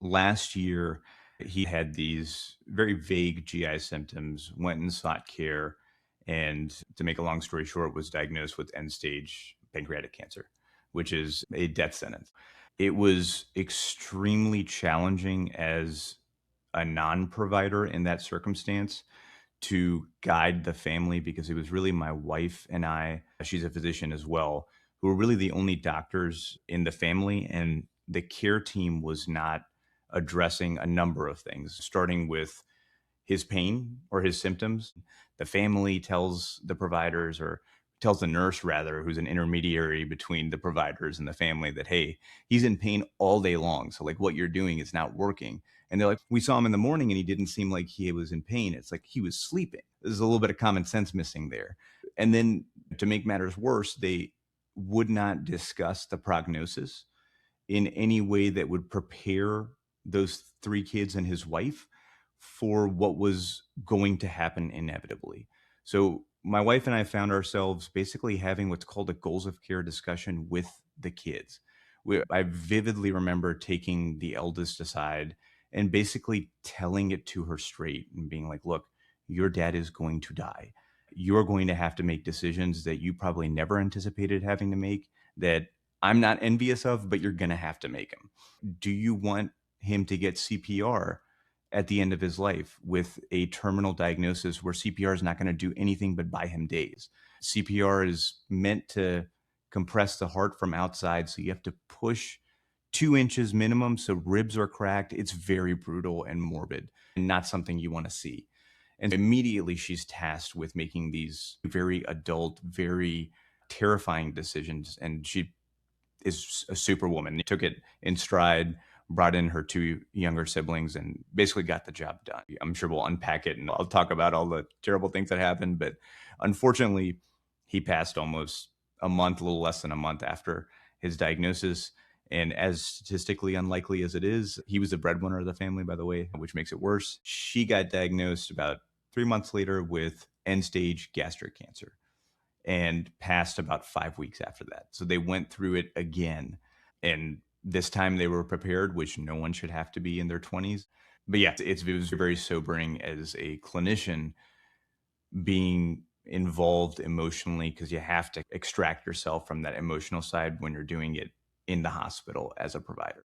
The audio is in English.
Last year, he had these very vague GI symptoms, went and sought care, and to make a long story short, was diagnosed with end stage pancreatic cancer, which is a death sentence. It was extremely challenging as a non provider in that circumstance to guide the family because it was really my wife and I, she's a physician as well, who were really the only doctors in the family. And the care team was not addressing a number of things, starting with his pain or his symptoms. The family tells the providers or tells the nurse rather, who's an intermediary between the providers and the family that, hey, he's in pain all day long. So like what you're doing is not working. And they're like, we saw him in the morning and he didn't seem like he was in pain. It's like he was sleeping. There's a little bit of common sense missing there. And then to make matters worse, they would not discuss the prognosis in any way that would prepare those three kids and his wife for what was going to happen inevitably. So my wife and I found ourselves basically having what's called a goals of care discussion with the kids. I vividly remember taking the eldest aside and basically telling it to her straight and being like, look, your dad is going to die. You're going to have to make decisions that you probably never anticipated having to make, that I'm not envious of, but you're going to have to make them. Do you want him to get CPR at the end of his life with a terminal diagnosis where CPR is not going to do anything but buy him days? CPR is meant to compress the heart from outside, so you have to push 2 inches minimum. So ribs are cracked. It's very brutal and morbid and not something you want to see. And immediately she's tasked with making these very adult, very terrifying decisions. And she is a superwoman. Took it in stride, brought in her two younger siblings, and basically got the job done. I'm sure we'll unpack it and I'll talk about all the terrible things that happened. But unfortunately, he passed almost a month, a little less than a month after his diagnosis. And as statistically unlikely as it is, he was the breadwinner of the family, by the way, which makes it worse. She got diagnosed about 3 months later with end stage gastric cancer and passed about 5 weeks after that. So they went through it again. And this time they were prepared, which no one should have to be in their 20s. But yeah, it was very sobering as a clinician being involved emotionally because you have to extract yourself from that emotional side when you're doing it in the hospital as a provider.